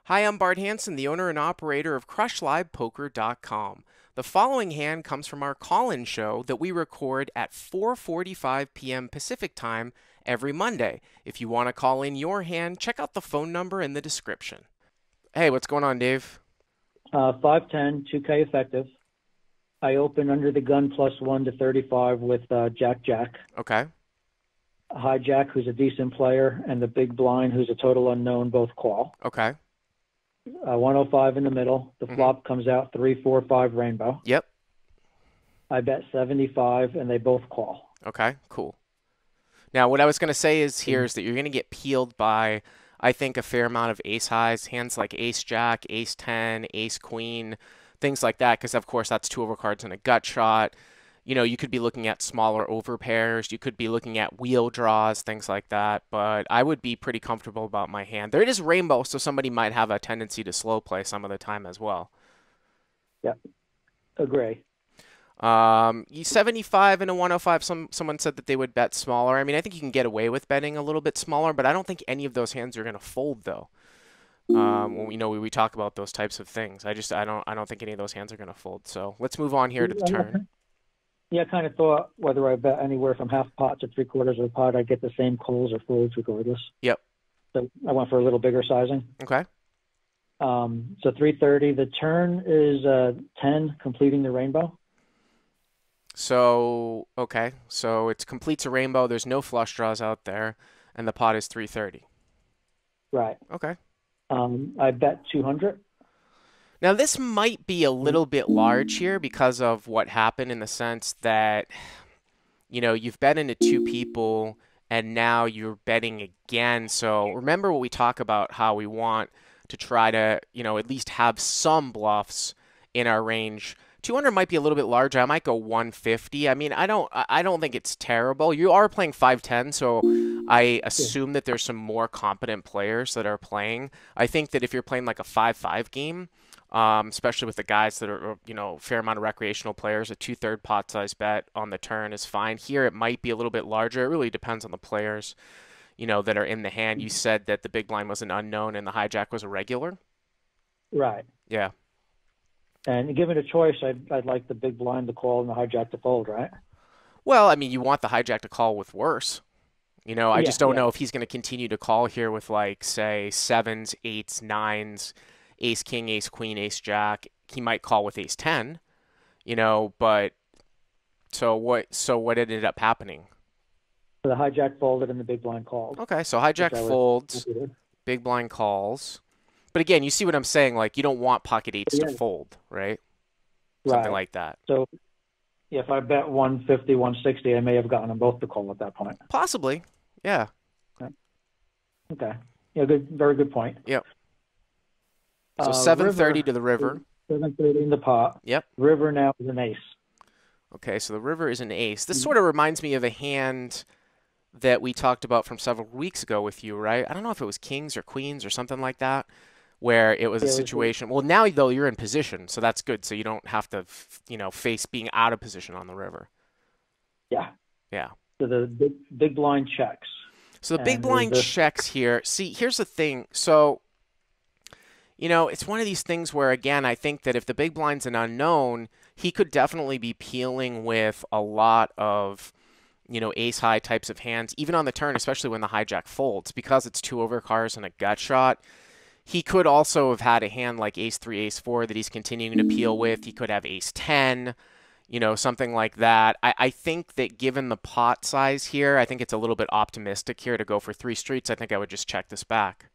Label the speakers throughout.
Speaker 1: Hi, I'm Bart Hanson, the owner and operator of CrushLivePoker.com. The following hand comes from our call-in show that we record at 4:45 p.m. Pacific Time every Monday. If you want to call in your hand, check out the phone number in the description. Hey, what's going on, Dave?
Speaker 2: 510, 2K effective. I open under the gun +1 to 35 with Jack.
Speaker 1: Okay.
Speaker 2: Hijack, who's a decent player, and the big blind, who's a total unknown, both call.
Speaker 1: Okay.
Speaker 2: 105 in the middle. The flop comes out 3, 4, 5 rainbow.
Speaker 1: Yep.
Speaker 2: I bet 75, and they both call.
Speaker 1: Okay, cool. Now, what I was going to say is here is that you're going to get peeled by, I think, a fair amount of ace highs, hands like ace jack, ace 10, ace queen, things like that, because, of course, that's 2 overcards and a gut shot. You know, you could be looking at smaller overpairs. You could be looking at wheel draws, things like that. But I would be pretty comfortable about my hand. There it is rainbow, so somebody might have a tendency to slow play some of the time as well.
Speaker 2: Yeah, agree.
Speaker 1: 75 and a 105, someone said that they would bet smaller. I mean, I think you can get away with betting a little bit smaller, but I don't think any of those hands are going to fold, though. When we talk about those types of things. I don't think any of those hands are going to fold. So let's move on here to the turn.
Speaker 2: Yeah, I kind of thought whether I bet anywhere from half pot to 3/4 of a pot, I'd get the same calls or folds regardless.
Speaker 1: Yep.
Speaker 2: So I went for a little bigger sizing.
Speaker 1: Okay.
Speaker 2: So 330. The turn is 10, completing the rainbow.
Speaker 1: So, okay. So it completes a rainbow. There's no flush draws out there, and the pot is 330.
Speaker 2: Right.
Speaker 1: Okay.
Speaker 2: I bet 200.
Speaker 1: Now, this might be a little bit large here because of what happened in the sense that, you know, you've bet into 2 people and now you're betting again. So remember what we talk about, how we want to try to, you know, at least have some bluffs in our range. 200 might be a little bit larger. I might go 150. I mean, I don't think it's terrible. You are playing 510, so I assume that there's some more competent players that are playing. I think that if you're playing like a 5-5 game, especially with the guys that are, you know, fair amount of recreational players, a 2/3 pot size bet on the turn is fine. Here, it might be a little bit larger. It really depends on the players, you know, that are in the hand. You said that the big blind was an unknown and the hijack was a regular.
Speaker 2: Right.
Speaker 1: Yeah.
Speaker 2: And given a choice, I'd like the big blind to call and the hijack to fold, right?
Speaker 1: Well, I mean, you want the hijack to call with worse. You know, I just don't know if he's going to continue to call here with, like, say, 7s, 8s, 9s, ace king, ace queen, ace jack. He might call with ace 10, you know, but so what ended up happening?
Speaker 2: So the hijack folded and the big blind called.
Speaker 1: Okay, so hijack folds, big blind calls. But again, you see what I'm saying? Like, you don't want pocket 8s to fold, right? Something like that.
Speaker 2: So if I bet 150, 160, I may have gotten them both to call at that point.
Speaker 1: Possibly, yeah.
Speaker 2: Okay. Yeah, good, very good point.
Speaker 1: Yep. So 730 to the river.
Speaker 2: 730 in the pot.
Speaker 1: Yep.
Speaker 2: River now is an ace.
Speaker 1: Okay, so the river is an ace. This sort of reminds me of a hand that we talked about from several weeks ago with you, right? I don't know if it was kings or queens or something like that, where it was a situation. Well, now, though, you're in position, so that's good. So you don't have to, you know, face being out of position on the river.
Speaker 2: Yeah.
Speaker 1: Yeah.
Speaker 2: So the big blind checks.
Speaker 1: So the big blind checks here. See, here's the thing. So, you know, it's one of these things where, again, I think that if the big blind's an unknown, he could definitely be peeling with a lot of, you know, ace-high types of hands, even on the turn, especially when the hijack folds. Because it's 2 overcards and a gut shot, he could also have had a hand like ace-3, ace-4 that he's continuing to peel with. He could have ace-10, you know, something like that. I think that given the pot size here, I think it's a little bit optimistic here to go for 3 streets. I think I would just check this back.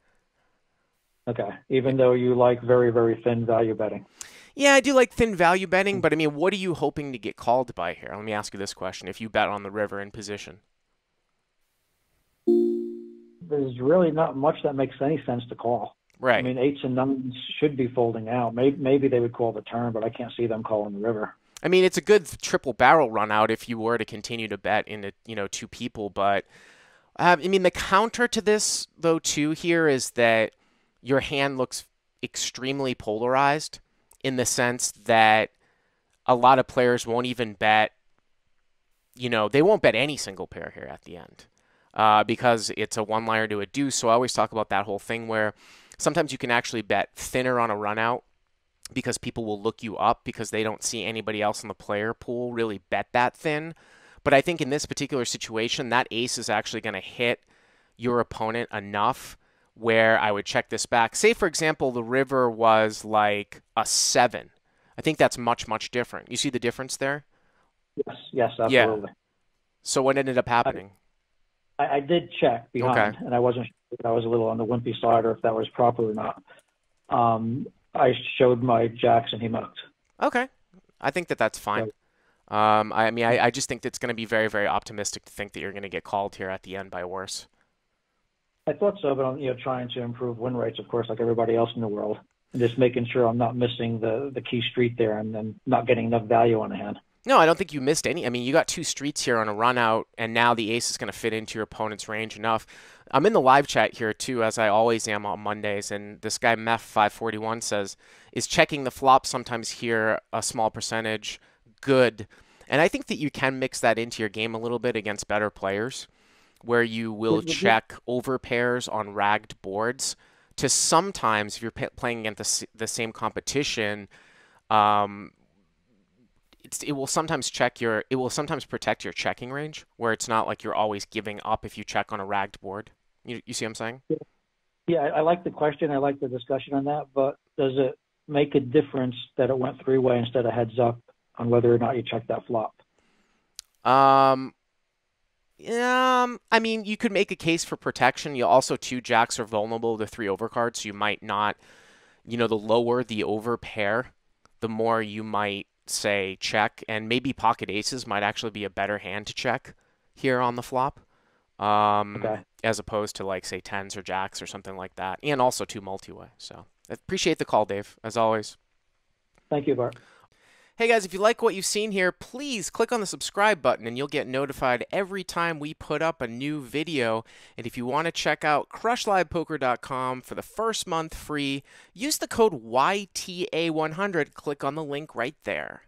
Speaker 2: Okay, even though you like very, very thin value betting.
Speaker 1: Yeah, I do like thin value betting, but I mean, what are you hoping to get called by here? Let me ask you this question. If you bet on the river in position.
Speaker 2: There's really not much that makes any sense to call.
Speaker 1: Right.
Speaker 2: I mean, 8s and 9s should be folding out. Maybe they would call the turn, but I can't see them calling the river.
Speaker 1: I mean, it's a good triple barrel run out if you were to continue to bet into, you know, 2 people. But, I mean, the counter to this, though, too, here is that your hand looks extremely polarized in the sense that a lot of players won't even bet, you know, they won't bet any single pair here at the end because it's a one-liner to a deuce. So I always talk about that whole thing where Sometimes you can actually bet thinner on a run out because people will look you up because they don't see anybody else in the player pool really bet that thin. But I think in this particular situation, that ace is actually going to hit your opponent enough where I would check this back. Say, for example, the river was like a 7. I think that's much, much different. You see the difference there?
Speaker 2: Yes, yes,
Speaker 1: Yeah.
Speaker 2: absolutely.
Speaker 1: So what ended up happening?
Speaker 2: I did check
Speaker 1: Okay.
Speaker 2: behind, and I wasn't sure if I was a little on the wimpy side or if that was proper or not. I showed my jacks and he mucked.
Speaker 1: Okay. I think that that's fine.
Speaker 2: So
Speaker 1: I mean, I just think it's going to be very, very optimistic to think that you're going to get called here at the end by worse.
Speaker 2: I thought so, but I'm trying to improve win rates, of course, like everybody else in the world, and just making sure I'm not missing the key street there and then not getting enough value on the hand.
Speaker 1: No, I don't think you missed any. I mean, you got 2 streets here on a run out, and now the ace is going to fit into your opponent's range enough. I'm in the live chat here too, as I always am on Mondays, and this guy Meth541 says, "Is checking the flop sometimes here a small percentage good?" And I think that you can mix that into your game a little bit against better players, where you will check over pairs on ragged boards to sometimes, if you're playing against the same competition, um, it will sometimes it will sometimes protect your checking range, where it's not like you're always giving up if you check on a ragged board. You see what I'm saying?
Speaker 2: Yeah, I like the question. I like the discussion on that, but does it make a difference that it went three-way instead of heads up on whether or not you check that flop?
Speaker 1: Um, I mean, you could make a case for protection. You also, 2 jacks are vulnerable to 3 overcards, so you might not, the lower the over pair, the more you might say check, and maybe pocket aces might actually be a better hand to check here on the flop,
Speaker 2: Okay.
Speaker 1: as opposed to like say 10s or jacks or something like that, and also 2 multi-way. So I appreciate the call, Dave, as always.
Speaker 2: Thank you, Bart.
Speaker 1: Hey guys, if you like what you've seen here, please click on the subscribe button and you'll get notified every time we put up a new video. And if you want to check out CrushLivePoker.com for the first month free, use the code YTA100. Click on the link right there.